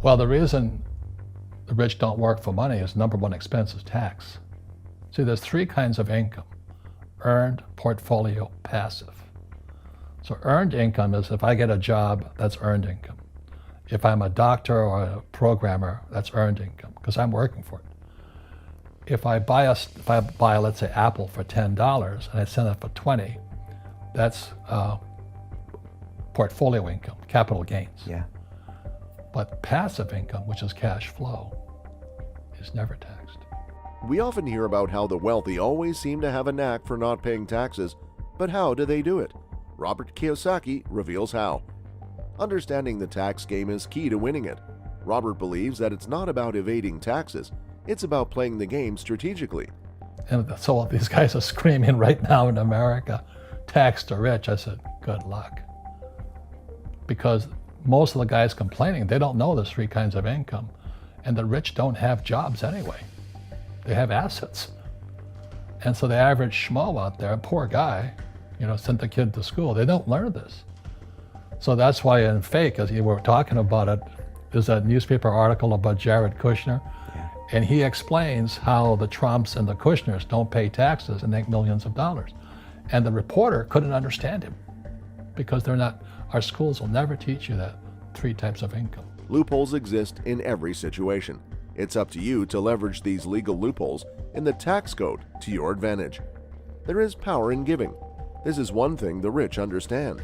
Well, the reason the rich don't work for money is number one expense is tax. See, there's three kinds of income: earned, portfolio, passive. So earned income is if I get a job, that's earned income. If I'm a doctor or a programmer, that's earned income because I'm working for it. If I buy, let's say, Apple for $10 and I sell it for 20, that's portfolio income, capital gains. Yeah. But passive income, which is cash flow, is never taxed. We often hear about how the wealthy always seem to have a knack for not paying taxes, but how do they do it? Robert Kiyosaki reveals how. Understanding the tax game is key to winning it. Robert believes that it's not about evading taxes, it's about playing the game strategically. And so these guys are screaming right now in America, tax the rich. I said, good luck. Because most of the guys complaining, they don't know there's three kinds of income. And the rich don't have jobs anyway. They have assets. And so the average schmo out there, poor guy, sent the kid to school. They don't learn this. So that's why in Fake, as you were talking about it, there's a newspaper article about Jared Kushner. Yeah. And he explains how the Trumps and the Kushners don't pay taxes and make millions of dollars. And the reporter couldn't understand him because our schools will never teach you that three types of income. Loopholes exist in every situation. It's up to you to leverage these legal loopholes in the tax code to your advantage. There is power in giving. This is one thing the rich understand.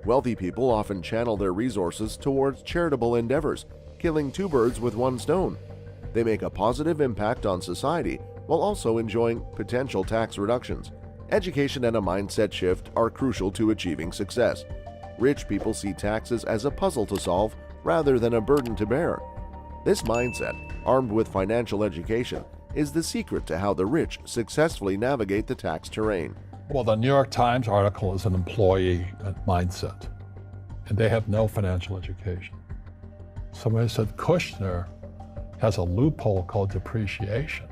Wealthy people often channel their resources towards charitable endeavors, killing two birds with one stone. They make a positive impact on society while also enjoying potential tax reductions. Education and a mindset shift are crucial to achieving success. Rich people see taxes as a puzzle to solve rather than a burden to bear. This mindset, armed with financial education, is the secret to how the rich successfully navigate the tax terrain. Well, the New York Times article is an employee mindset, and they have no financial education. So when I said Kushner has a loophole called depreciation,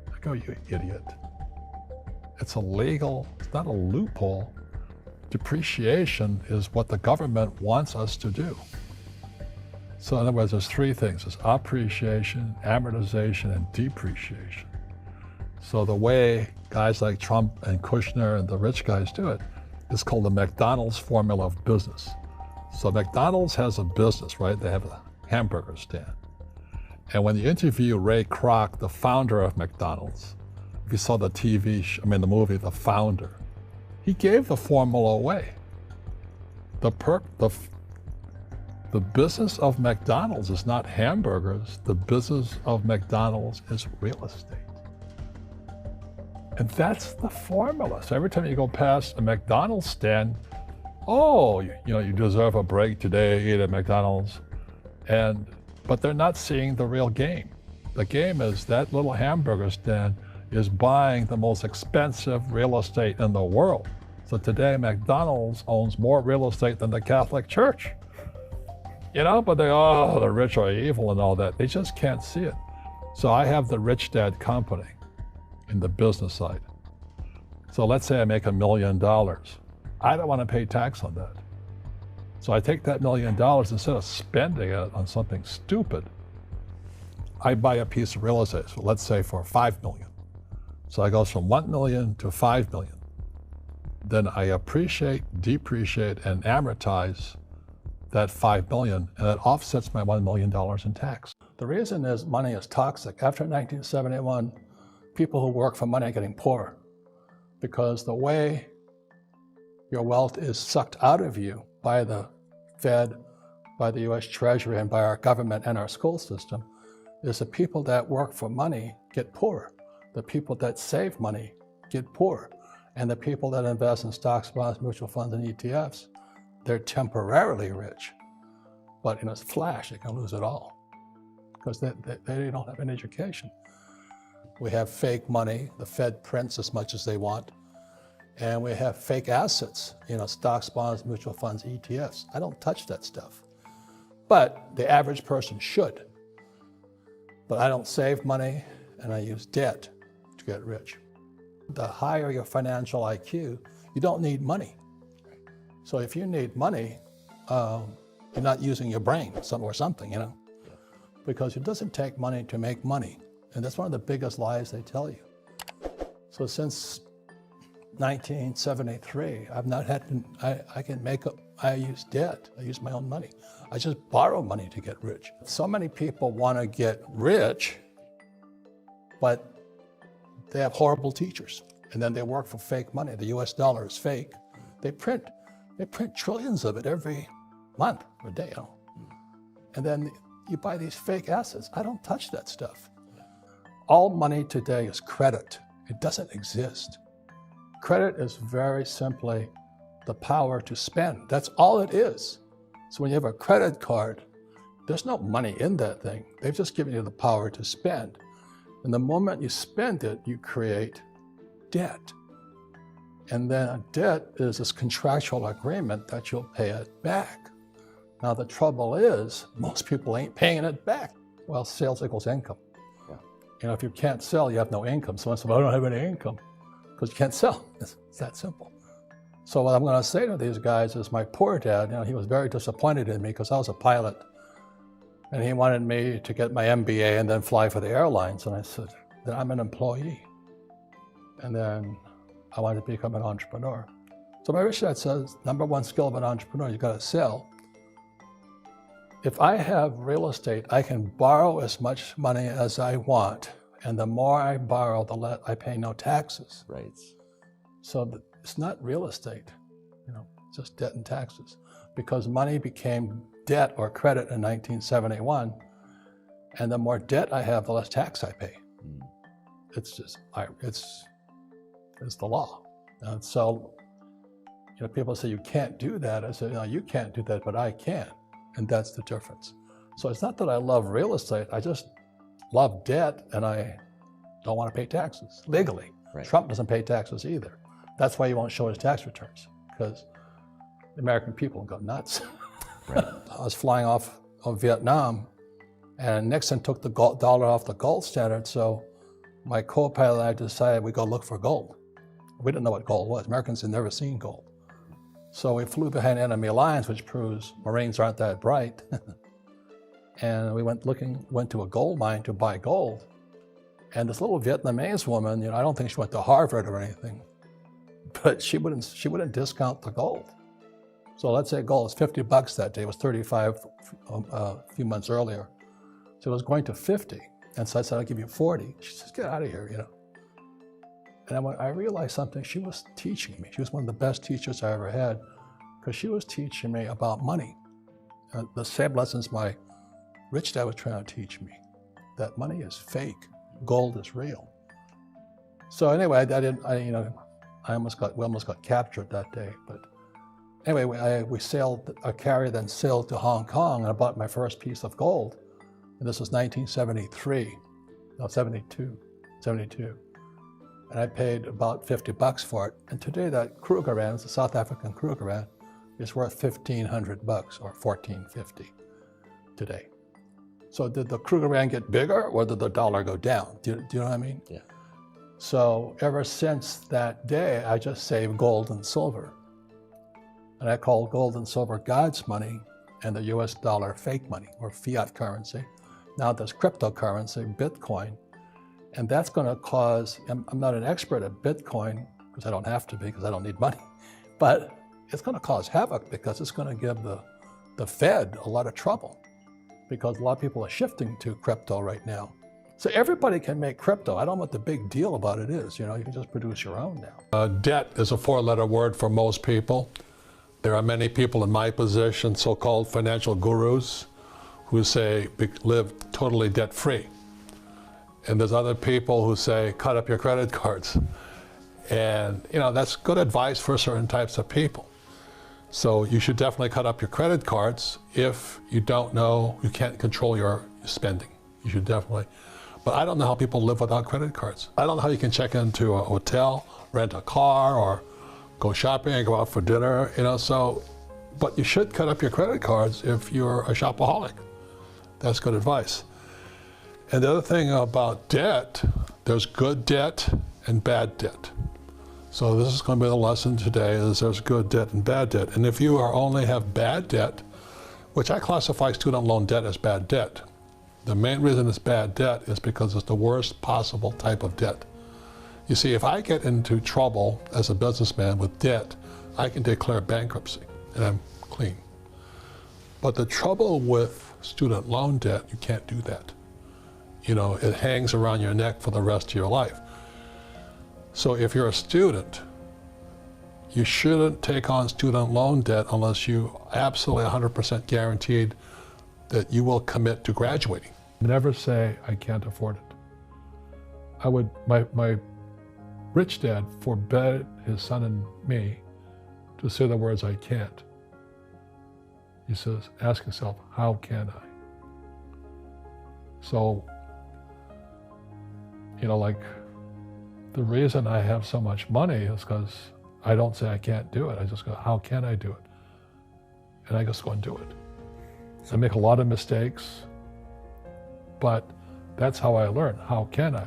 I go, you idiot. It's illegal, it's not a loophole. Depreciation is what the government wants us to do. So in other words, there's three things. There's appreciation, amortization, and depreciation. So the way guys like Trump and Kushner and the rich guys do it is called the McDonald's formula of business. So McDonald's has a business, right? They have a hamburger stand. And when you interview Ray Kroc, the founder of McDonald's, if you saw the movie, The Founder, he gave the formula away. The business of McDonald's is not hamburgers. The business of McDonald's is real estate. And that's the formula. So every time you go past a McDonald's stand, you deserve a break today, eat at McDonald's. But they're not seeing the real game. The game is that little hamburger stand is buying the most expensive real estate in the world. So today McDonald's owns more real estate than the Catholic Church. But the rich are evil and all that. They just can't see it. So I have the Rich Dad Company in the business side. So let's say I make $1 million. I don't want to pay tax on that. So I take that $1 million, instead of spending it on something stupid, I buy a piece of real estate, so let's say for $5 million. So I go from $1 million to $5 million. Then I appreciate, depreciate, and amortize that $5 million, and it offsets my $1 million in tax. The reason is money is toxic. After 1971, people who work for money are getting poorer because the way your wealth is sucked out of you by the Fed, by the US Treasury, and by our government and our school system is the people that work for money get poorer. The people that save money get poorer. And the people that invest in stocks, bonds, mutual funds, and ETFs, they're temporarily rich. But it's a flash, they can lose it all because they don't have an education. We have fake money. The Fed prints as much as they want. And we have fake assets, stocks, bonds, mutual funds, ETFs. I don't touch that stuff. But the average person should. But I don't save money, and I use debt to get rich. The higher your financial IQ, you don't need money. So if you need money, you're not using your brain or something, because it doesn't take money to make money. And that's one of the biggest lies they tell you. So since 1973, I've not had to, I use debt. I use my own money. I just borrow money to get rich. So many people want to get rich, but they have horrible teachers. And then they work for fake money. The US dollar is fake. They print trillions of it every month or day. And then you buy these fake assets. I don't touch that stuff. All money today is credit. It doesn't exist. Credit is very simply the power to spend. That's all it is. So when you have a credit card, there's no money in that thing. They've just given you the power to spend. And the moment you spend it, you create debt. And then a debt is this contractual agreement that you'll pay it back. Now the trouble is, most people ain't paying it back. Well, sales equals income. Yeah. You know, if you can't sell, you have no income. Someone says, well, I don't have any income because you can't sell. It's that simple. So what I'm going to say to these guys is my poor dad, you know, he was very disappointed in me because I was a pilot. And he wanted me to get my MBA and then fly for the airlines. And I said, then I'm an employee. And then I wanted to become an entrepreneur. So my rich dad says, number one skill of an entrepreneur, you got to sell. If I have real estate, I can borrow as much money as I want. And the more I borrow, the less I pay no taxes. Right. So it's not real estate, you know, it's just debt and taxes. Because money became debt or credit in 1971. And the more debt I have, the less tax I pay. It's just, it's the law. And so, you know, people say you can't do that. I say, no, you can't do that, but I can. And that's the difference. So it's not that I love real estate, I just love debt and I don't want to pay taxes legally. Right. Trump doesn't pay taxes either. That's why he won't show his tax returns, because the American people go nuts. Right. I was flying off of Vietnam and Nixon took the dollar off the gold standard. So my co-pilot and I decided we'd go look for gold. We didn't know what gold was. Americans had never seen gold. So we flew behind enemy lines, which proves Marines aren't that bright. And we went to a gold mine to buy gold. And this little Vietnamese woman, you know, I don't think she went to Harvard or anything, but she wouldn't discount the gold. So let's say gold was $50 that day. It was 35 a few months earlier. So it was going to 50. And so I said, I'll give you 40. She says, get out of here, you know. And I realized something. She was teaching me. She was one of the best teachers I ever had, because she was teaching me about money. The same lessons my rich dad was trying to teach me, that money is fake, gold is real. So anyway, we almost got captured that day. But anyway, we sailed, a carrier then sailed to Hong Kong, and I bought my first piece of gold. And this was 1973, no, 72. And I paid about $50 for it. And today that Krugerrand, the South African Krugerrand, is worth $1,500 or $1,450 today. So did the Krugerrand get bigger or did the dollar go down? Do you know what I mean? Yeah. So ever since that day, I just saved gold and silver. And I call gold and silver God's money and the US dollar fake money or fiat currency. Now there's cryptocurrency, Bitcoin. And that's going to cause, I'm not an expert at Bitcoin, because I don't have to be, because I don't need money, but it's going to cause havoc because it's going to give the Fed a lot of trouble, because a lot of people are shifting to crypto right now. So everybody can make crypto. I don't know what the big deal about it is. You know, you can just produce your own now. Debt is a four-letter word for most people. There are many people in my position, so-called financial gurus, who say live totally debt-free. And there's other people who say, cut up your credit cards. And, you know, that's good advice for certain types of people. So you should definitely cut up your credit cards if you don't know, you can't control your spending. You should definitely. But I don't know how people live without credit cards. I don't know how you can check into a hotel, rent a car, or go shopping and go out for dinner, you know, so. But you should cut up your credit cards if you're a shopaholic. That's good advice. And the other thing about debt, there's good debt and bad debt. So this is going to be the lesson today, is there's good debt and bad debt. And if you only have bad debt, which I classify student loan debt as bad debt, The main reason it's bad debt is because it's the worst possible type of debt. You see, if I get into trouble as a businessman with debt, I can declare bankruptcy and I'm clean. But the trouble with student loan debt, you can't do that. You know, it hangs around your neck for the rest of your life. So if you're a student, you shouldn't take on student loan debt unless you absolutely 100% guaranteed that you will commit to graduating. Never say, I can't afford it. My rich dad forbade his son and me to say the words, I can't. He says, ask yourself, how can I? So, you know, like, the reason I have so much money is because I don't say I can't do it. I just go, how can I do it? And I just go and do it. I make a lot of mistakes, but that's how I learn. How can I?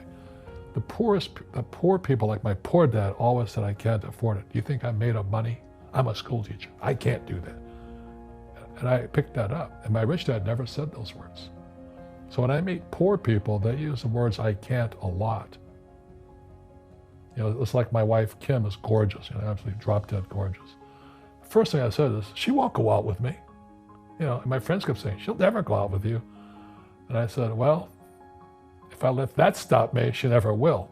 The poor people, like my poor dad, always said, I can't afford it. Do you think I'm made of money? I'm a school teacher. I can't do that. And I picked that up. And my rich dad never said those words. So when I meet poor people, they use the words I can't a lot. You know, it's like my wife, Kim, is gorgeous, you know, absolutely drop dead gorgeous. The first thing I said is, she won't go out with me. You know, and my friends kept saying, she'll never go out with you. And I said, well, if I let that stop me, she never will.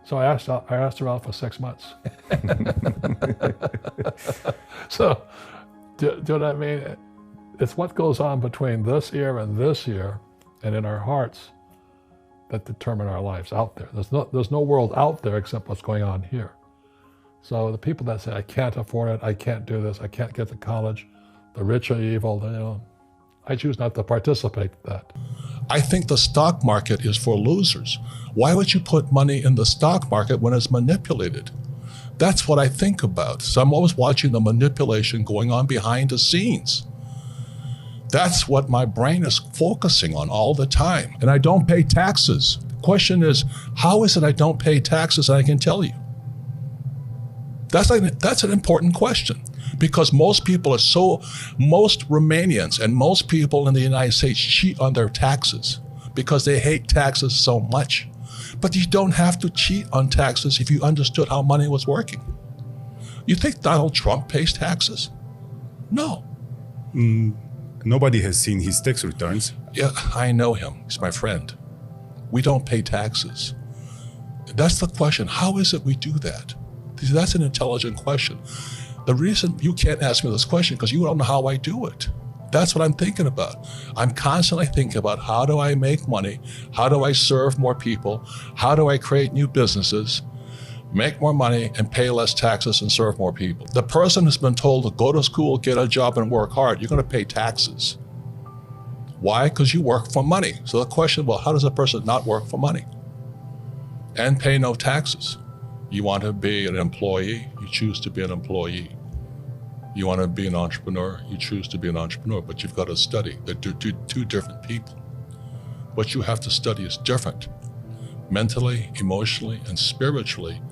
So I asked her out for 6 months. So, do you know what I mean? It's what goes on between this year and this year, and in our hearts, that determine our lives out there. There's no world out there except what's going on here. So the people that say, I can't afford it, I can't do this, I can't get to college, the rich are evil, you know, I choose not to participate in that. I think the stock market is for losers. Why would you put money in the stock market when it's manipulated? That's what I think about. So I'm always watching the manipulation going on behind the scenes. That's what my brain is focusing on all the time. And I don't pay taxes. The question is, how is it I don't pay taxes? And I can tell you. That's an important question, because most Romanians and most people in the United States cheat on their taxes because they hate taxes so much. But you don't have to cheat on taxes if you understood how money was working. You think Donald Trump pays taxes? No. Nobody has seen his tax returns. Yeah, I know him. He's my friend. We don't pay taxes. That's the question. How is it we do that? That's an intelligent question. The reason you can't ask me this question because you don't know how I do it. That's what I'm thinking about. I'm constantly thinking about, how do I make money? How do I serve more people? How do I create new businesses, make more money, and pay less taxes and serve more people? The person who's been told to go to school, get a job, and work hard, you're going to pay taxes. Why? Because you work for money. So the question, well, how does a person not work for money and pay no taxes? You want to be an employee, you choose to be an employee. You want to be an entrepreneur, you choose to be an entrepreneur, but you've got to study. They're two different people. What you have to study is different. Mentally, emotionally, and spiritually,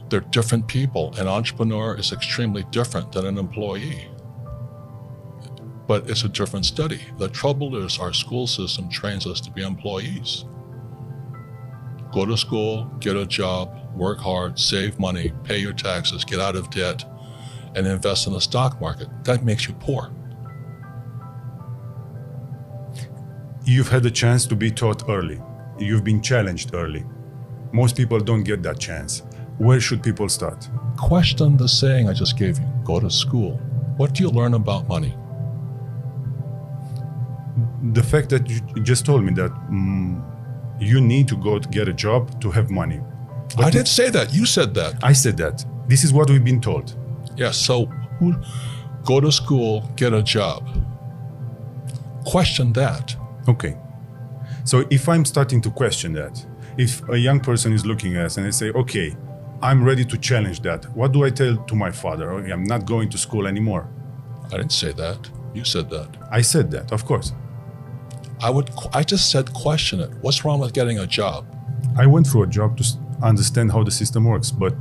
they're different people. An entrepreneur is extremely different than an employee. But it's a different study. The trouble is our school system trains us to be employees. Go to school, get a job, work hard, save money, pay your taxes, get out of debt, and invest in the stock market. That makes you poor. You've had a chance to be taught early. You've been challenged early. Most people don't get that chance. Where should people start? Question the saying I just gave you. Go to school. What do you learn about money? The fact that you just told me that you need to go to get a job to have money. I didn't say that. You said that. I said that. This is what we've been told. Yes, so go to school, get a job. Question that. Okay. So if I'm starting to question that, if a young person is looking at us and they say, okay, I'm ready to challenge that, what do I tell to my father? Okay, I'm not going to school anymore. I didn't say that. You said that. I said that, of course. I just said question it. What's wrong with getting a job? I went through a job to understand how the system works, but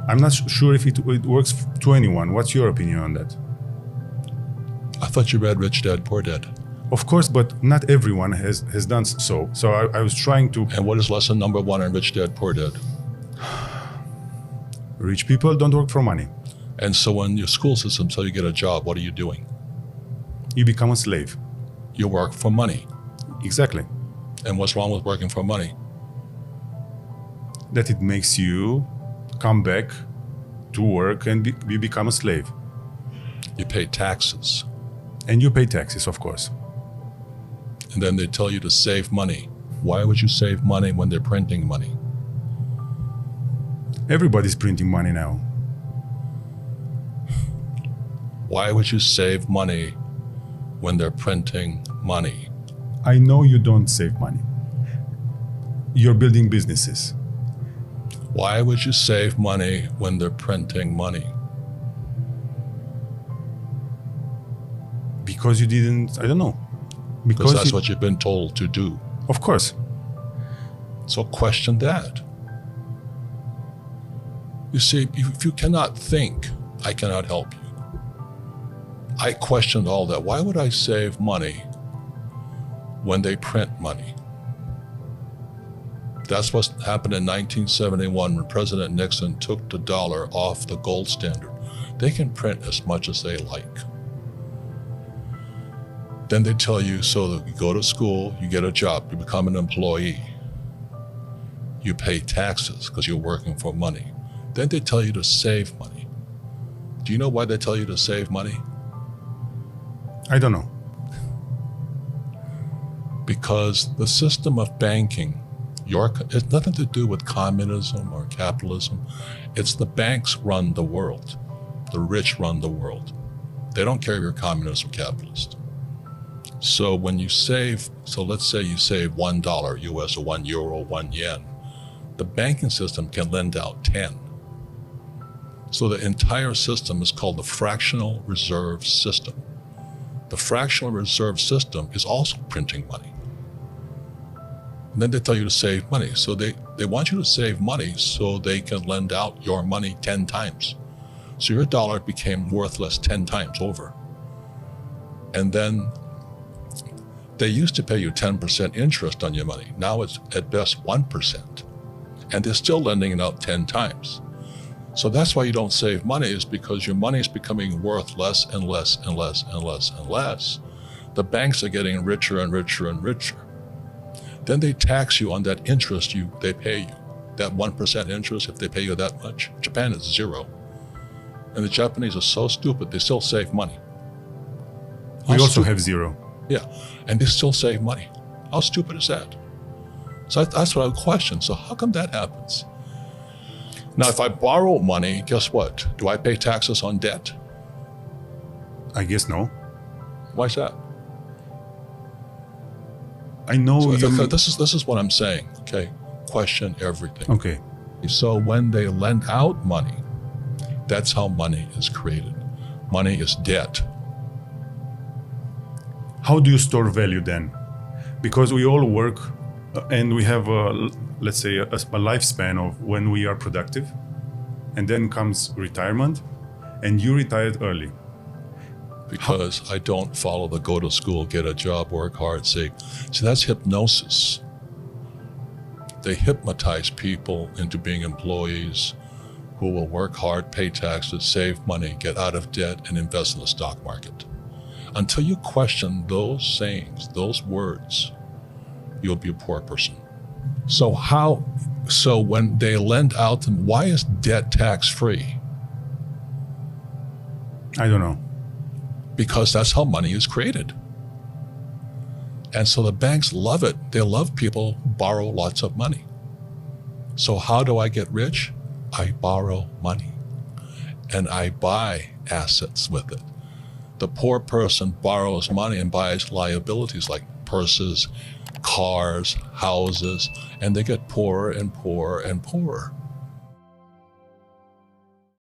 I'm not sure if it works to anyone. What's your opinion on that? I thought you read Rich Dad, Poor Dad. Of course, but not everyone has done so. So I was trying to. And what is lesson number one in Rich Dad, Poor Dad? Rich people don't work for money. And so in your school system, so you get a job, what are you doing? You become a slave. You work for money. Exactly. And what's wrong with working for money? That it makes you come back to work and you become a slave. You pay taxes. And you pay taxes, of course. And then they tell you to save money. Why would you save money when they're printing money? Everybody's printing money now. Why would you save money when they're printing money? I know you don't save money. You're building businesses. Why would you save money when they're printing money? Because you didn't, I don't know. Because that's what you've been told to do. Of course. So question that. You see, if you cannot think, I cannot help you. I questioned all that. Why would I save money when they print money? That's what happened in 1971 when President Nixon took the dollar off the gold standard. They can print as much as they like. Then they tell you, so that you go to school, you get a job, you become an employee. You pay taxes because you're working for money. Then they tell you to save money. Do you know why they tell you to save money? I don't know. Because the system of banking, it's nothing to do with communism or capitalism. It's the banks run the world. The rich run the world. They don't care if you're communist or capitalist. So when you save, so let's say you save $1 US or €1, 1 yen, the banking system can lend out 10. So the entire system is called the fractional reserve system. The fractional reserve system is also printing money. And then they tell you to save money. So they want you to save money so they can lend out your money 10 times. So your dollar became worthless 10 times over. And then they used to pay you 10% interest on your money. Now it's at best 1%. And they're still lending it out 10 times. So that's why you don't save money, is because your money is becoming worth less and less and less and less and less. The banks are getting richer and richer and richer. Then they tax you on that interest they pay you. That 1% interest, if they pay you that much. Japan is 0. And the Japanese are so stupid, they still save money. We also have 0. Yeah, and they still save money. How stupid is that? So that's what I would question. So how come that happens? Now, if I borrow money, guess what? Do I pay taxes on debt? I guess no. Why is that? I know so this is what I'm saying, okay? Question everything. Okay. So when they lend out money, that's how money is created. Money is debt. How do you store value then? Because we all work and we have, let's say, a lifespan of when we are productive, and then comes retirement, and you retired early. Because I don't follow the go to school, get a job, work hard, see, that's hypnosis. They hypnotize people into being employees who will work hard, pay taxes, save money, get out of debt, and invest in the stock market. Until you question those sayings, those words, you'll be a poor person. So when they lend out, why is debt tax-free? I don't know. Because that's how money is created. And so the banks love it. They love people who borrow lots of money. So how do I get rich? I borrow money and I buy assets with it. The poor person borrows money and buys liabilities like purses, cars, houses, and they get poorer and poorer and poorer.